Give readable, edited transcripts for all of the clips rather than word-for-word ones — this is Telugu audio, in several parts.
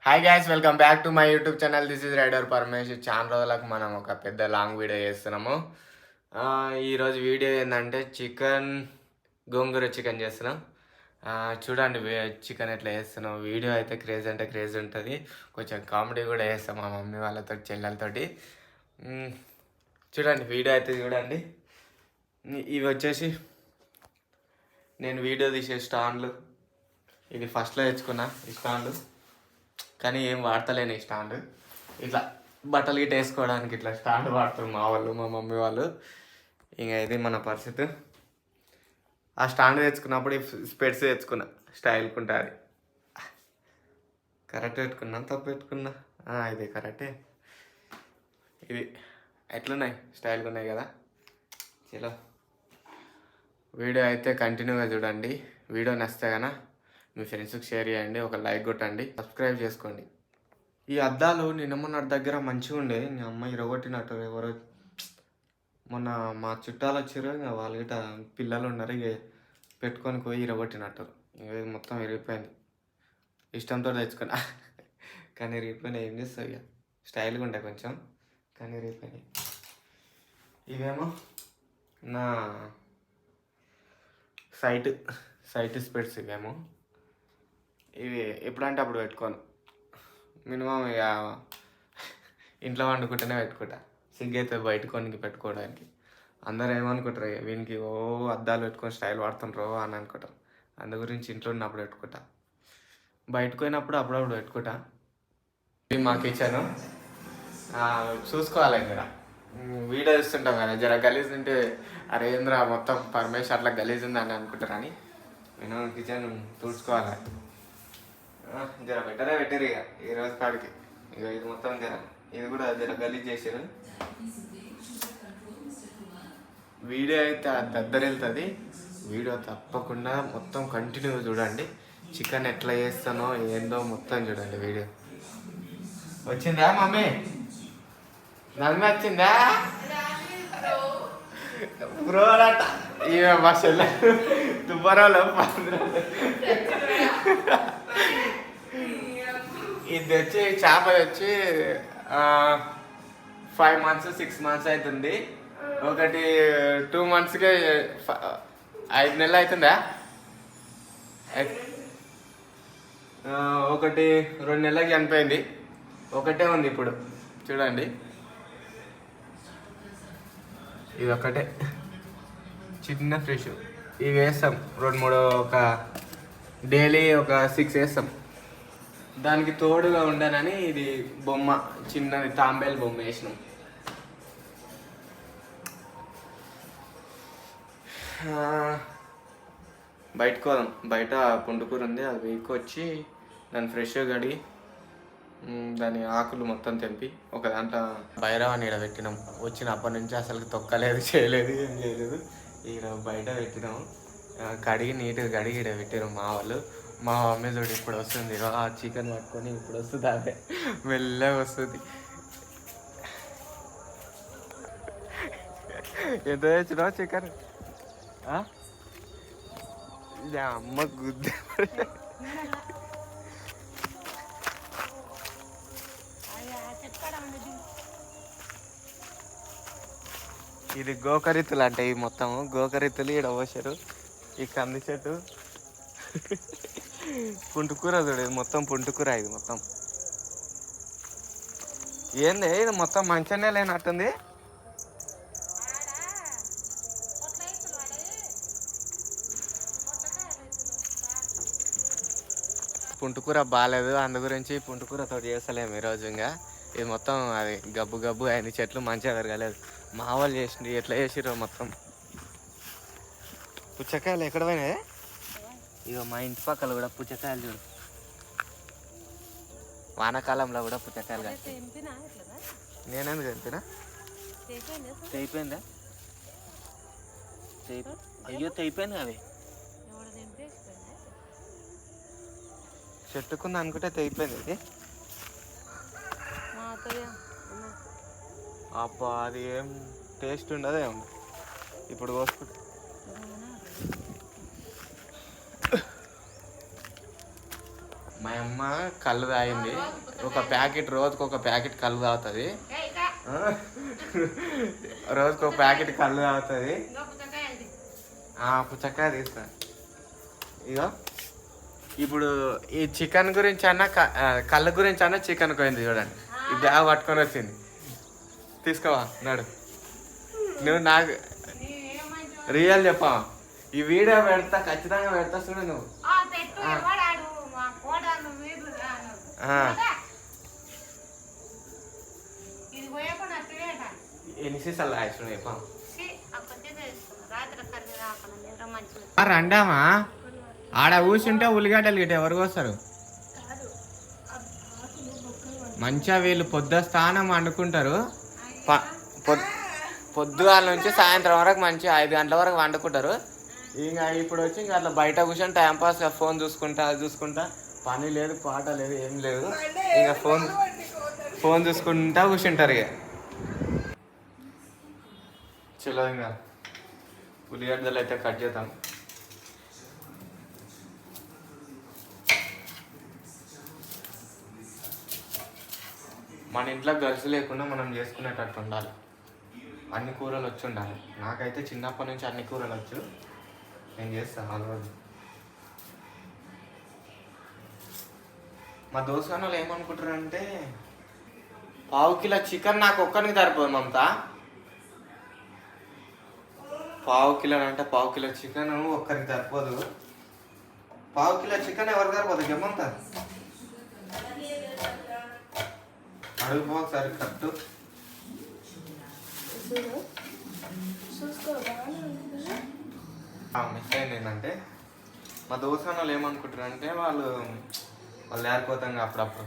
Hi guys, welcome back to my YouTube channel. This is rider Paramesh. చాలా రోజులకు మనం ఒక పెద్ద లాంగ్ వీడియో చేస్తున్నాము. ఈరోజు వీడియో ఏంటంటే గోంగూర చికెన్ చేస్తున్నాం. చూడండి చికెన్ ఎట్లా చేస్తున్నాం. వీడియో అయితే క్రేజ్ అంటే క్రేజ్ ఉంటుంది. కొంచెం కామెడీ కూడా చేస్తాం మా మమ్మీ వాళ్ళతో, చెల్లెలతోటి. చూడండి వీడియో అయితే చూడండి. ఇవి వచ్చేసి నేను వీడియో తీసే స్టాండ్లు. ఇది ఫస్ట్లో తెచ్చుకున్నా ఈ స్టాండ్లు, కానీ ఏం వాడతలేను ఈ స్టాండ్. ఇట్లా బట్టలు గిట్ట వేసుకోవడానికి ఇట్లా స్టాండ్ వాడతారు మా వాళ్ళు, మా మమ్మీ వాళ్ళు. ఇంకా ఇది మన పరిస్థితి. ఆ స్టాండ్ తెచ్చుకున్నప్పుడు స్పెట్స్ తెచ్చుకున్నా, స్టైల్కి ఉంటుంది. కరెక్ట్ పెట్టుకున్నా తప్పు పెట్టుకున్నా? ఇది కరెక్టే. ఇది ఎట్లున్నాయి, స్టైల్గా ఉన్నాయి కదా. చలో వీడియో అయితే కంటిన్యూగా చూడండి. వీడియో నచ్చితే కన్నా మీ ఫ్రెండ్స్కి షేర్ చేయండి, ఒక లైక్ కొట్టండి, సబ్స్క్రైబ్ చేసుకోండి. ఈ అద్దాలు నిన్న మొన్న దగ్గర మంచిగా ఉండే, ఇంకా అమ్మ ఇరగొట్టినట్టు. ఎవరో మొన్న మా చుట్టాలు వచ్చారు, ఇంకా వాళ్ళ గిట్ట పిల్లలు ఉన్నారు, ఇక పెట్టుకొని పోయి ఇరగొట్టినట్టు. ఇక మొత్తం ఇరిగిపోయింది. ఇష్టంతో తెచ్చుకున్నా కానీ ఇరిగిపోయినాయి. ఏం చేస్తావు, ఇక స్టైల్గా ఉండే కొంచెం, కానీ ఇరిగిపోయినాయి. ఇవేమో నా సైట్ స్పెట్స్. ఇవేమో ఇవి ఎప్పుడంటే అప్పుడు పెట్టుకోను. మినిమం ఇక ఇంట్లో వండుకుంటేనే పెట్టుకుంటా. సిగ్గైతే బయట కొనికి పెట్టుకోవడానికి. అందరూ ఏమనుకుంటారు, వీనికి అద్దాలు పెట్టుకొని స్టైల్ వాడుతుండ్రో అని అనుకుంటారు. అందు గురించి ఇంట్లో ఉన్నప్పుడు పెట్టుకుంటా, బయటకు పోయినప్పుడు అప్పుడప్పుడు పెట్టుకుంటా. ఇది మా కిచెన్. చూసుకోవాలి ఇక్కడ. వీడియో చూస్తుంటాం కదా, జర గలీజ్ ఉంటే అరేంద్ర మొత్తం పరమేశ్వర్ అట్లా గలీజ్ ఉందని అనుకుంటారని నేను కిచెన్ చూసుకోవాలి. జర బెటరే పెట్టారు ఇక ఈరోజు కాడికి. ఇక ఇది మొత్తం ఇది కూడా జర గలీజ్ చేసారు. వీడియో అయితే దద్దరెళ్తుంది. వీడియో తప్పకుండా మొత్తం కంటిన్యూ చూడండి. చికెన్ ఎట్లా చేస్తానో ఏందో మొత్తం చూడండి. వీడియో వచ్చిందా మమ్మీ? నన్ను వచ్చిందా బ్రో అట. ఇవే మా చెల్లె దుబ్బరాలు. ఇది వచ్చి చేప వచ్చి 5 months 6 months అవుతుంది. ఒకటి 2 monthsకే 5 నెలలు అవుతుందా? ఒకటి 2 నెలలకు చనిపోయింది. ఒకటే ఉంది ఇప్పుడు. చూడండి, ఇది ఒకటే చిన్న ఫ్రెష్. ఇవి వేస్తాం 2-3, ఒక డైలీ ఒక 6 వేస్తాం. దానికి తోడుగా ఉండనని ఇది బొమ్మ, చిన్నది తాంబేలు బొమ్మ వేసినాం. బయటకు పోదాం. బయట పుండుకూర ఉంది, అది వేసుకొచ్చి దాన్ని ఫ్రెష్గా కడిగి దాని ఆకులు మొత్తం తెంపి ఒక దాంట్లో భైరవాన్ని ఇక్కడ పెట్టినాం. వచ్చినప్పటి నుంచి అసలు తొక్కలేదు, చేయలేదు, ఏం చేయలేదు. ఇక్కడ బయట పెట్టినాము. కడిగి నీట్గా కడిగి ఇక్కడ పెట్టినాం మా వాళ్ళు. మా మమ్మీ చూడు ఇప్పుడు వస్తుంది, ఆ చికెన్ పట్టుకొని ఇప్పుడు వస్తుంది. అదే మెల్లగా వస్తుంది. ఎంత తెచ్చినావు చికెన్? అమ్మ గుద్ద. ఇది గోకరిత్తులు అంటే ఇవి మొత్తము గోకరిత్తులు. ఇక్కడ పోసారు ఈ కంది చెట్టు. పుంటుకూర చూడు, ఇది మొత్తం పుంటుకూర. ఇది మొత్తం ఏంది, ఇది మొత్తం మంచిగానే లేనట్టుంది. పుంటుకూర బాగాలేదు, అందు గురించి పుంటుకూరతో చేస్తలేము ఈరోజు. ఇంకా ఇది మొత్తం అది గబ్బు గబ్బు అయింది. చెట్లు మంచిగా పెరగలేదు. మా వాళ్ళు చేసింది ఎట్లా చేసిరో మొత్తం. పుచ్చకాయలు ఎక్కడ పోయినాయి? ఇక మా ఇంటి పక్కల కూడా పుచ్చకాయలు చూడు. వానాకాలంలో కూడా పుచ్చకాయలు కాదు. నేనెందుకు తెంపినా? తెగిపోయిందా? అయ్యో తెగిపోయింది. అవి చెట్టుకుంది అనుకుంటే తెగిపోయింది. ఇది అబ్బా, అది ఏం టేస్ట్ ఉండదే. ఇప్పుడు కోసుకుంటే మా అమ్మ కళ్ళు తాగింది, ఒక ప్యాకెట్ రోజుకు ఒక ప్యాకెట్ కళ్ళు తాగుతుంది, రోజుకు ఒక ప్యాకెట్ కళ్ళు తాగుతుంది. పుచ్చకాయ తీస్తా. ఇగో ఇప్పుడు ఈ చికెన్ గురించి అన్న కళ్ళ గురించి అన్న చికెన్ పోయింది చూడండి. ఈ బ్యాగ్ పట్టుకొని వచ్చింది, తీసుకోవా నాడు. నువ్వు నాకు రియల్ చెప్పా, ఈ వీడియో పెడతా, ఖచ్చితంగా పెడతా చూడు నువ్వు. ఎన్ని సీసాలు రాయచ్చు చెప్పా. రండామా ఆడ కూర్చుంటే ఉల్లిగడ్డలు గిట్ట ఎవరికి వస్తారు? మంచిగా వీళ్ళు పొద్దు స్థానం వండుకుంటారు, పొద్దుగాల నుంచి సాయంత్రం వరకు మంచి 5 గంటల వరకు వండుకుంటారు. ఇంకా ఇప్పుడు వచ్చి ఇంకా అట్లా బయట కూర్చొని టైంపాస్గా ఫోన్ చూసుకుంటా చూసుకుంటా, పని లేదు పాట లేదు ఏం లేదు, ఇంకా ఫోన్ చూసుకుంటా కూర్చుంటారు. ఇక చలో ఇంకా ఉల్లిగడ్డలు అయితే కట్ చేద్దాం. మన ఇంట్లో గర్ల్స్ లేకుండా మనం చేసుకునేటట్టు ఉండాలి, అన్ని కూరలు వచ్చి ఉండాలి. నాకైతే చిన్నప్పటి నుంచి అన్ని కూరలు వచ్చు, నేను చేస్తాను ఆల్రెడీ. మా దోస్తుగాను వాళ్ళు ఏమనుకుంటారంటే 1/2 కిలో చికెన్ నాకు ఒక్కరికి సరిపోదు మమత. 1/2 కిలో అంటే 1/2 కిలో చికెన్ ఒక్కరికి సరిపోదు. 1/2 కిలో చికెన్ ఎవరికి సరిపోతుంది మమత? అడుగు ఒకసారి కట్టు. మిస్ అయింది ఏంటంటే మా దోస్తున్న వాళ్ళు ఏమనుకుంటారంటే వాళ్ళు లేకపోతాం అప్పుడప్పుడు,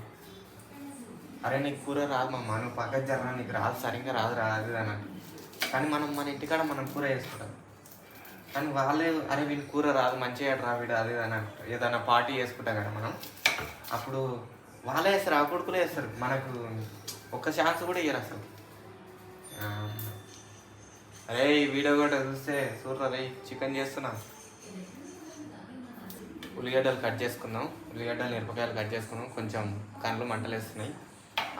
అరే నీకు కూర రాదు మమ్మ, నువ్వు పక్కకు జరరా, నీకు రాదు, సరిగ్గా రాదు అని. కానీ మన ఇంటికాడ మనం కూర చేసుకుంటాం, కానీ వాళ్ళే అరే వీని కూర రాదు, మంచిగా రా వీడు అది అని అంటారు. ఏదైనా పార్టీ చేసుకుంటాం కదా మనం, అప్పుడు వాళ్ళే వేస్తారు, ఆ కొడుకులే వేస్తారు, మనకు ఒక్క ఛాన్స్ కూడా ఇయ్యరు అసలు. అరే ఈ వీడియో కూడా చూస్తే చూడరా రే, చికెన్ చేస్తున్నా. ఉల్లిగడ్డలు కట్ చేసుకుందాం, ఉల్లిగడ్డలు మిరపకాయలు కట్ చేసుకుందాం. కొంచెం కళ్ళు మంటలు వేస్తున్నాయి,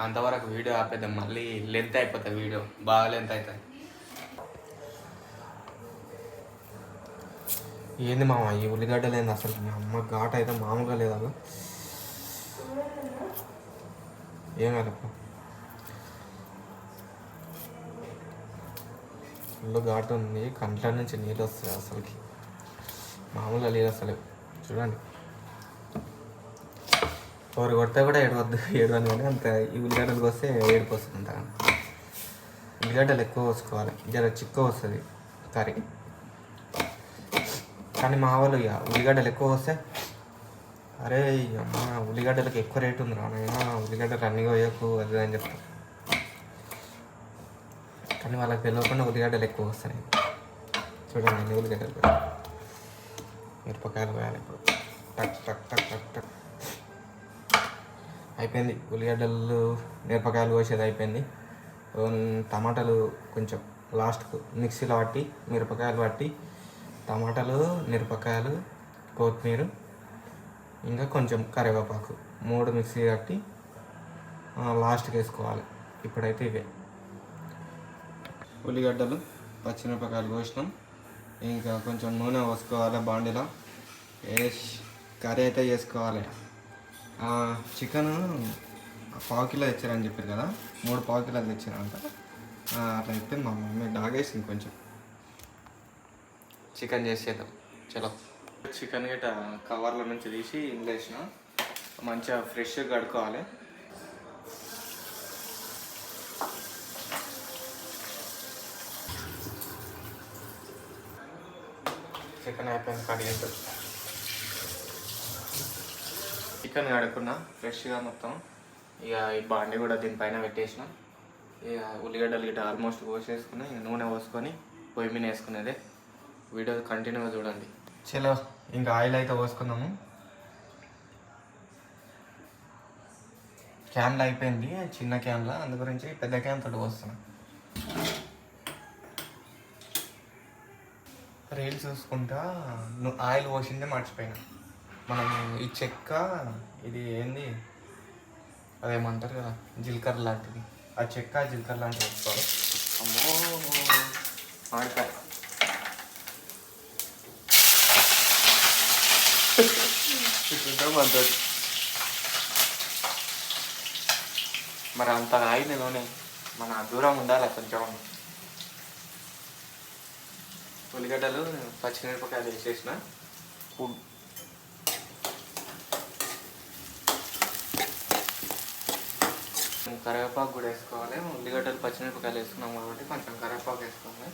అంతవరకు వీడియో ఆపేద్దాం, మళ్ళీ లెంత్ అయిపోతుంది, వీడియో బాగా లెంత్ అవుతుంది. ఏంది మామ ఈ ఉల్లిగడ్డలు ఏంది అసలు? మా అమ్మ ఘాట్ అయితే మామూలుగా లేదు, అలా ఏమేనప్ప ఫుల్ ఘాటు ఉంది, కంట్ల నుంచి నీళ్ళు వస్తాయి, అసలుకి మామూలుగా లేదు అసలు. చూడండి ఎవరు కొడితే కూడా ఏడవని కానీ అంత ఈ ఉల్లిగడ్డలకు వస్తే ఏడుపు వస్తుంది అంత. ఉల్లిగడ్డలు ఎక్కువ పోసుకోవాలి, జర చిక్కువ వస్తుంది కర్రీ. కానీ మా వాళ్ళు ఇక ఉల్లిగడ్డలు ఎక్కువ వస్తే అరే అమ్మ ఉల్లిగడ్డలకు ఎక్కువ రేటు ఉంది రా, ఉల్లిగడ్డలు అన్నీ పోయకు అది అని చెప్తాను. కానీ వాళ్ళకి తెలియకుండా ఉల్లిగడ్డలు ఎక్కువ వస్తాయి. చూడండి అన్ని ఉల్లిగడ్డలు మిరపకాయలు పోయాలి ఇప్పుడు. టక్ టక్ టక్ టక్ టక్ అయిపోయింది, ఉల్లిగడ్డలు మిరపకాయలు కోసేది అయిపోయింది. టమాటాలు కొంచెం లాస్ట్కు మిక్సీలో పట్టి, మిరపకాయలు పట్టి, టమాటాలు మిరపకాయలు కొత్తిమీర ఇంకా కొంచెం కరివేపాకు 3 మిక్సీ కట్టి లాస్ట్కి వేసుకోవాలి. ఇప్పుడైతే ఇవే ఉల్లిగడ్డలు పచ్చిమిరపకాయలు కోసినాం, ఇంకా కొంచెం నూనె పోసుకోవాలి బాండిలో, కర్రీ అయితే చేసుకోవాలి. చికెన్ 1/2 కిలో తెచ్చారని చెప్పారు కదా, 3 1/2 కిలోలు తెచ్చారంట. అట్లా అయితే మా మమ్మీ డాగేసింది కొంచెం. చికెన్ చేసేద్దాం చలో. చికెన్ గట్ట కవర్ల నుంచి తీసి ఇందులో వేసిన మంచిగా ఫ్రెష్గా కడుక్కోవాలి. చికెన్ అయిపోయింది కడిగేద్దాం. చికెన్ కడుక్కున్నా ఫ్రెష్గా మొత్తం. ఇక ఈ బాండి కూడా దీనిపైన పెట్టేసిన. ఇక ఉల్లిగడ్డలు గిట్ట ఆల్మోస్ట్ కోసేసుకుని నూనె పోసుకొని పొయ్యి మీద వేసుకునేదే. వీడియో కంటిన్యూగా చూడండి. చలో ఇంకా ఆయిల్ అయితే పోసుకుందాము. క్యాన్లో అయిపోయింది, చిన్న క్యాన్లో, అందు గురించి పెద్ద క్యాన్ తోటి పోస్తున్నా. రీల్స్ చూసుకుంటా ఆయిల్ పోసిందే మర్చిపోయినా. మనం ఈ చెక్క ఇది ఏంది అదేమంటారు కదా జీలకర్ర లాంటిది, ఆ చెక్క జీలకర్ర లాంటివి వేసుకోవాలి. అమ్మో మామిడికాయ అంత మరి అంత ఆయింది నూనె, మన దూరం ఉండాలి కొంచెం. ఉల్లిగడ్డలు పచ్చిమిరపకాయలు వేసేసిన, కరివేపాకు కూడా వేసుకోవాలి. ఉల్లిగడ్డలు పచ్చిమిరపకాయలు వేసుకున్నాం కాబట్టి కొంచెం కరివేపాకు వేసుకోవాలి.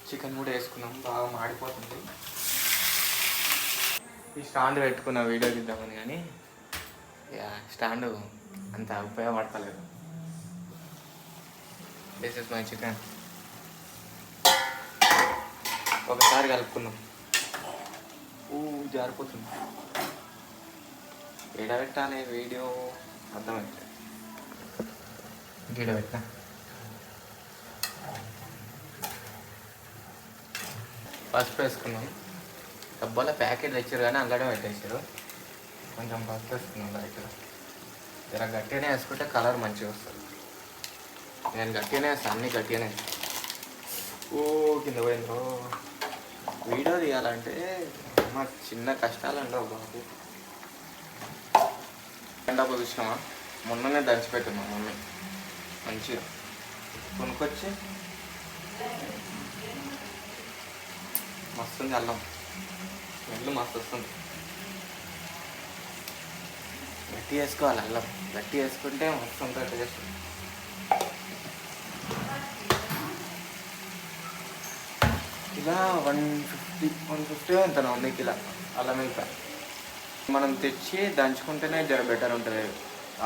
చికెన్ కూడా వేసుకున్నాం, బాగా మాడిపోతుంది. ఈ స్టాండ్ పెట్టుకున్న వీడియో తీద్దామని, కానీ స్టాండ్ అంత ఉపయోగపడతలేదు. This is my chicken. ఒకసారి కలుపుకున్నాం, జారిపోతుంది. పెట్టాలి వీడియో అర్థమైతే పెట్టా. పసుపు వేసుకున్నాం. డబ్బాలో ప్యాకెట్ తెచ్చారు కానీ అందులో పెట్టేసారు. కొంచెం పసుపు వేసుకున్నాం లైట్గా. ఇలా గట్టిగానే వేసుకుంటే కలర్ మంచిగా వస్తుంది. నేను గట్టిగానే వేస్తాను, అన్నీ గట్టిగానే. కింద పోయిందో. వీడియో తీయాలంటే మా చిన్న కష్టాలు ఉండవు బాబు. డబ్బా చూసినామా, మొన్ననే దంచిపెట్టున్నాం మమ్మీ మంచిగా కొనుక్కొచ్చి. మస్తుంది అల్లం, స్మెల్ మస్తు వస్తుంది. గట్టి వేసుకోవాలి, అల్లం గట్టి వేసుకుంటే మస్తు ఉంటుంది టేస్ట్. ఇలా 150 ఎంత ఉంది కిలో అల్లం. ఇంకా మనం తెచ్చి దంచుకుంటేనే జర బెటర్ ఉంటుంది.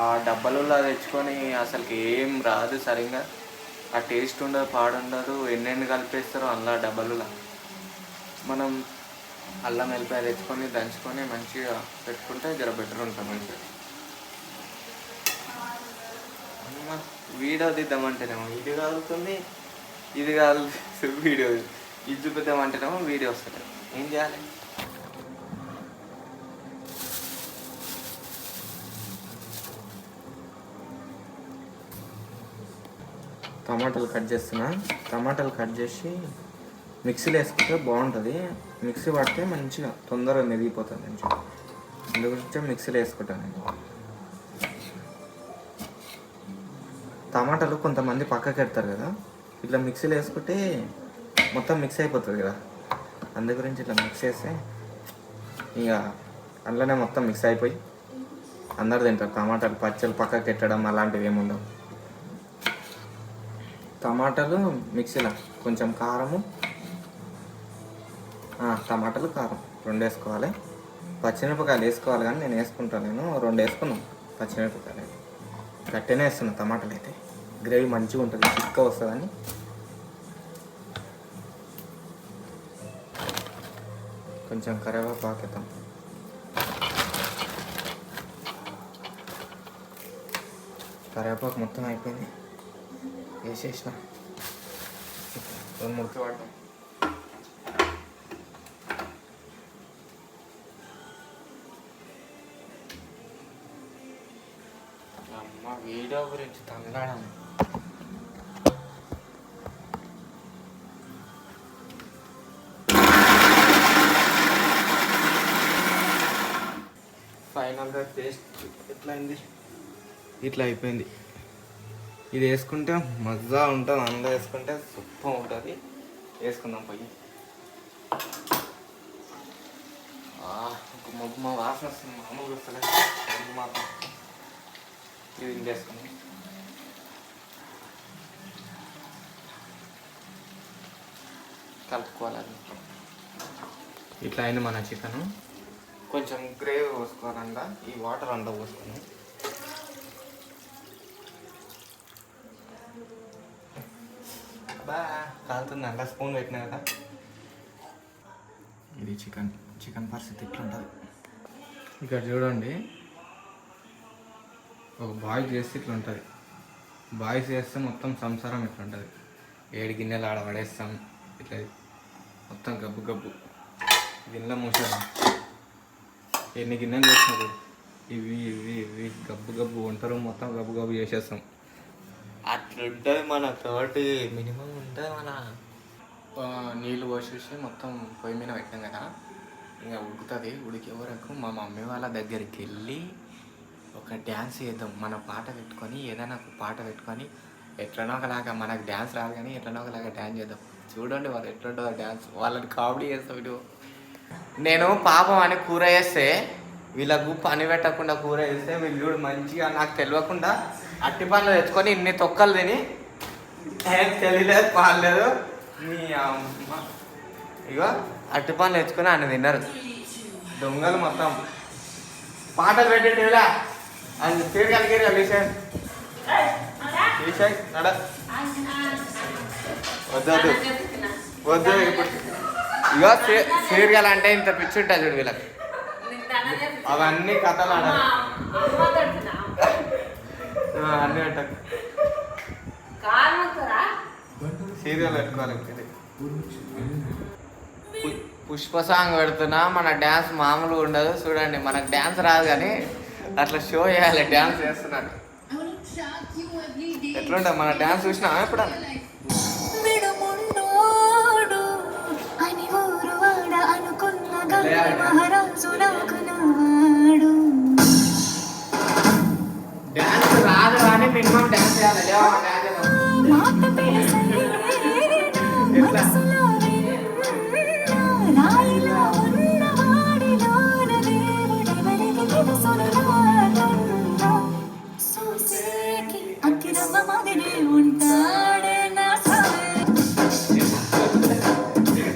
ఆ డబ్బాలలో తెచ్చుకొని అసలుకి ఏం రాదు సరిగ్గా. ఆ టేస్ట్ ఉండదు, పాడుండదు. ఎన్నెన్ని కలిపేస్తారో అలా డబ్బాలలో. మనం అల్లం వెల్లిపాయ తెచ్చుకొని దంచుకొని మంచిగా పెట్టుకుంటే జర బెటర్ ఉంటుంది మంచిగా. వీడియో తీద్దామంటేనేమో ఇది కాలుతుంది, ఇది కాలుతుంది. వీడియో ఇది చూపిద్దామంటేనేమో వీడియో వస్తుంది. ఏం చేయాలి? టమాటాలు కట్ చేస్తున్నా. టమాటాలు కట్ చేసి మిక్సీలో వేసుకుంటే బాగుంటుంది. మిక్సీ పడితే మంచిగా తొందరగా మెదిగిపోతుంది మంచిగా. అందుగురించి మిక్సీలో వేసుకుంటాను నేను. టమాటాలు కొంతమంది పక్కకి పెడతారు కదా, ఇట్లా మిక్సీలో వేసుకుంటే మొత్తం మిక్స్ అయిపోతుంది కదా. అందు గురించి ఇట్లా మిక్స్ చేస్తే ఇక అందులోనే మొత్తం మిక్స్ అయిపోయి అందరు తింటారు. టమాటాలు పచ్చళ్ళు పక్కకి పెట్టడం అలాంటివి ఏముండవు. టమాటాలు మిక్సీలో కొంచెం కారము, టమాటాలు కారం 2 వేసుకోవాలి. పచ్చిమిరపకాయలు వేసుకోవాలి కానీ నేను వేసుకుంటాను. 2 వేసుకున్నాం పచ్చిమిరపకాయలు. అయితే గట్టినే వేస్తున్నాను. టమాటాలు అయితే గ్రేవీ మంచిగా ఉంటుంది, చిక్క వస్తుందని. కొంచెం కరివేపాకు వేద్దాం. కరివేపాకు మొత్తం అయిపోయింది, వేసేసిన. 2 ముక్కలు పడతాం. అమ్మ వీడియో గురించి తనలాడం. ఫైనల్గా టేస్ట్ ఎట్లా అయింది? ఇట్లా అయిపోయింది. ఇది వేసుకుంటే మజా ఉంటుంది, అందులో వేసుకుంటే సూపర్ ఉంటుంది. వేసుకుందాం పోయి. మొగ్గు వాసన వస్తుంది, మామూలుగా వస్తలేదు. మొగ్గు మాత్రం ఇది వేసుకుందాం. కలుపుకోవాలి అది. ఇట్లా అయింది మన చికెను. కొంచెం గ్రేవీ పోసుకోవాలంట, ఈ వాటర్ అంతా పోసుకున్నాం. కాలుతుంది అంట, స్పూన్ పెట్టినా కదా. ఇది చికెన్ పరిస్థితి ఇట్లుంటుంది. ఇక్కడ చూడండి, ఒక బాయ్ చేస్తే ఇట్లుంటుంది. బాయ్స్ చేస్తే మొత్తం సంసారం ఇట్లుంటుంది. 7 గిన్నెలు ఆడ పడేస్తాం. ఇట్లా మొత్తం గబ్బు గిన్నెలో మూసేద్దాం. ఎన్ని గిన్నెలు చేసినారు. ఇవి ఇవి ఇవి గబ్బు గబ్బు ఉంటారు, మొత్తం గబ్బు గబ్బు చేసేస్తాం. అట్లుంటుంది మన తోటి, మినిమం ఉంటుంది మన. నీళ్ళు పోసేసి మొత్తం పొయ్యి మీద పెట్టాం కదా, ఇంకా ఉడుకుతుంది. ఉడికే వరకు మా మమ్మీ వాళ్ళ దగ్గరికి వెళ్ళి ఒక డ్యాన్స్ చేద్దాం. మన పాట పెట్టుకొని, ఏదైనా ఒక పాట పెట్టుకొని ఎట్లనో ఒకలాగా, మనకు డ్యాన్స్ రాదు కానీ ఎట్లనో ఒకలాగా డ్యాన్స్ చేద్దాం. చూడండి వాళ్ళు ఎట్లుంటుందో డ్యాన్స్, వాళ్ళని కామెడీ చేస్తాం. ఇటు నేను పాపం అని కూర చేస్తే, వీళ్ళకు పని పెట్టకుండా కూర చేస్తే వీళ్ళు చూడు మంచిగా నాకు తెలియకుండా అట్టి పనులు తెచ్చుకొని ఇన్ని తొక్కలు తిని ఏం తెలియలేదు పాలేదు మీ అమ్మ. ఇగో అట్టి పనులు తెచ్చుకొని అన్ని తిన్నారు దొంగలు మొత్తం. పాటలు పెట్టేటివిలా అని తీరగలిగిరి విషయం నడ వద్దు వద్దు. ఇప్పుడు ఇగో సీరియల్ అంటే ఇంత పిచ్చి ఉంటుంది చూడు వీళ్ళకి, అవన్నీ కథలు ఆడాలి అన్నీ అంటారు. సీరియల్ పెట్టుకోవాలి. పుష్ప సాంగ్ పెడుతున్నా, మన డ్యాన్స్ మామూలుగా ఉండదు. చూడండి మనకు డ్యాన్స్ రాదు కానీ అట్లా షో చేయాలి, డ్యాన్స్ చేస్తున్నాను. ఎట్లుంటుంది మన డ్యాన్స్ చూసినా ఎప్పుడన్నా? డ్యాన్స్ రాదు కానీ మినిమం డ్యాన్స్ చేయాలి.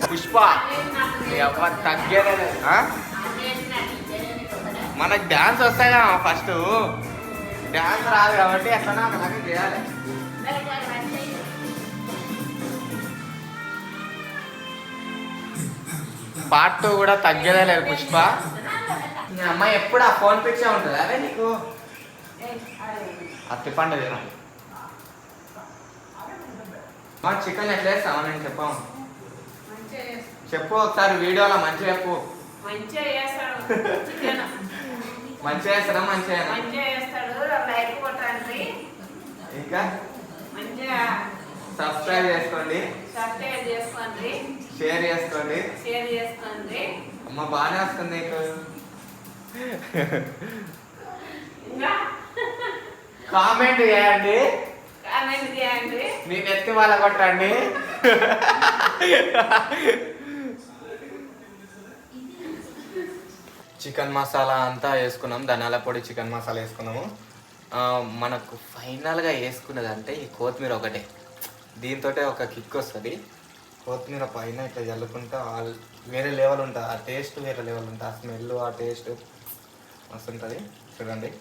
పుష్ప తగ్గేది. మనకు డ్యాన్స్ వస్తాయి కదా, ఫస్ట్ డ్యాన్స్ రాదు కాబట్టి ఎట్లా అలాగే చేయాలి. పార్ట్ 2 కూడా తగ్గేదే లేదు పుష్ప. మీ అమ్మాయి ఎప్పుడు ఆ ఫోన్ పిచ్చే ఉంటుంది. అదే నీకు అట్టి పండు తినాలి. చికెన్ ఎట్లా వేస్తావా నేను చెప్పాము, చెప్పు ఒకసారి వీడియోలో మంచిగా చెప్పు. మంచిగా చేస్తాడా? మంచిగా ఇంకా సబ్స్క్రైబ్ చేసుకోండి, షేర్ చేసుకోండి. అమ్మ బాగానే వస్తుంది నీకు. కామెంట్ చేయండి, నేను ఎత్తి వాళ్ళ కొట్టండి. చికెన్ మసాలా అంతా వేసుకున్నాం, ధనియాల పొడి, చికెన్ మసాలా వేసుకున్నాము. మనకు ఫైనల్గా వేసుకున్నది అంటే ఈ కొత్తిమీర ఒకటే. దీంతో ఒక కిక్ వస్తుంది. కొత్తిమీర పైన ఇట్లా చల్లుకుంటా వేరే లెవెల్ ఉంటుంది, ఆ టేస్ట్ వేరే లెవెల్ ఉంటుంది, ఆ స్మెల్ ఆ టేస్ట్ మస్తు ఉంటుంది. చూడండి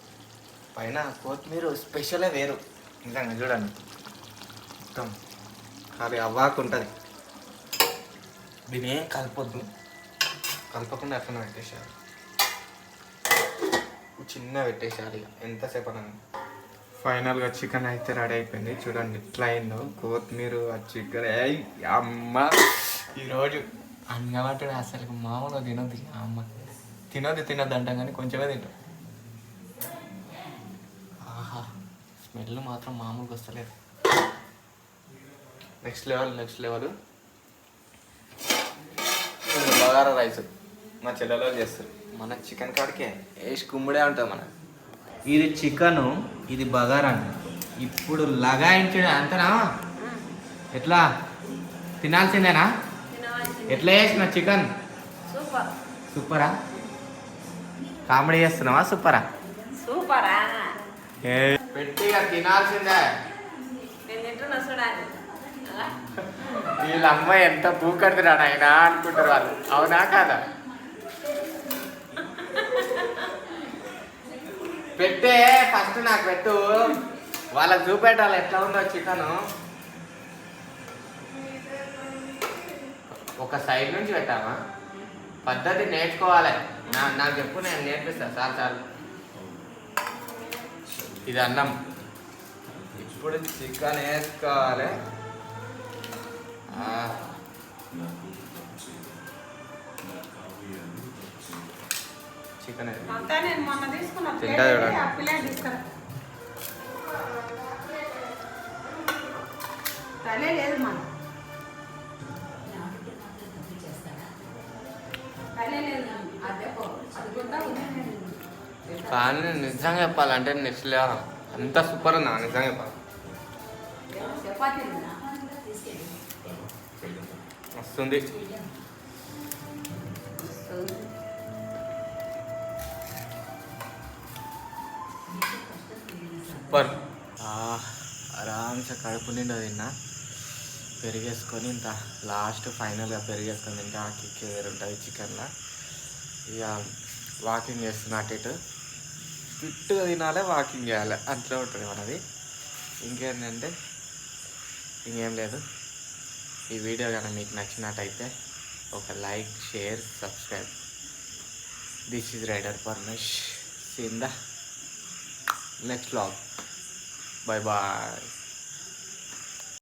పైన కొత్తిమీర స్పెషలే వేరు నిజంగా. చూడండి మొత్తం అది అవ్వాకు ఉంటుంది. దీని ఏం కలపొద్దు, కలపకుండా అట్లా పెట్టేసేయాలి, చిన్న పెట్టేసేయాలి. ఎంతసేపు అని. ఫైనల్గా చికెన్ అయితే రెడీ అయిపోయింది. చూడండి ఇట్లా అయిందో కొత్తిమీర ఆ చికెన్. అమ్మ ఈరోజు అన్నమాటడు అసలు మామూలుగా తినొద్దు. అమ్మ తినొద్దు అంటాం కానీ కొంచెమే తింటాం. ఆహా స్మెల్ మాత్రం మామూలుగా వస్తలేదు. నెక్స్ట్ లెవెల్ బగారా రైస్ మా చెల్లెలో చేస్తారు. మన చికెన్ కాడికే వేసి కుమ్ముడే ఉంటుంది మన. ఇది చికెను, ఇది బగారా. ఇప్పుడు లగాయించడం అంతనా? ఎట్లా తినాల్సిందేనా? ఎట్లా చేసిన చికెన్? సూపరా? కామెడీ చేస్తున్నావా? సూపరా పెట్టి తినాల్సిందే. వీళ్ళ అమ్మాయి ఎంత పూకడుతున్నాడు ఆయన అనుకుంటారు వాళ్ళు. అవునా కాదా? పెట్టే ఫస్ట్ నాకు పెట్టు, వాళ్ళకి చూపెట్టాలి ఎట్లా ఉందో చికెను. ఒక సైడ్ నుంచి పెట్టామా? పద్ధతి నేర్చుకోవాలి. నాకు చెప్పు, నేను నేర్పిస్తాను. చాలు. ఇది అన్నం. ఇప్పుడు చికెన్ వేసుకోవాలి. చికెన్ అంతా నేను మొన్న తీసుకున్న తింటా చూడండి. ఆ ప్లేట్ తీసుకురా. తలే లేదు మనం తలే లేదు అదే అది కూడా కానీ నిజంగా చెప్పాలంటే నెక్స్ట్ అంత సూపర్ ఉందా నిజంగా చెప్పాలి. చపాతీ వస్తుంది సూపర్. ఆరామ్సే కడుపు నిండా తిన్నా. పెరిగేసుకొని ఇంత లాస్ట్ ఫైనల్గా పెరిగేసుకొని తింటే ఆ కిక్ వేరు ఉంటుంది చికెన్లో. ఇక వాకింగ్ చేస్తున్నా అటు ఇటు. ఫిట్గా తినాలి, వాకింగ్ చేయాలి, అట్లా ఉంటుంది మనది. ఇంకేంటంటే ఇంకేం లేదు. ఈ వీడియో కానీ మీకు నచ్చినట్టయితే ఒక like, share, subscribe. This is rider Paramesh. See in the next vlog. Bye bye.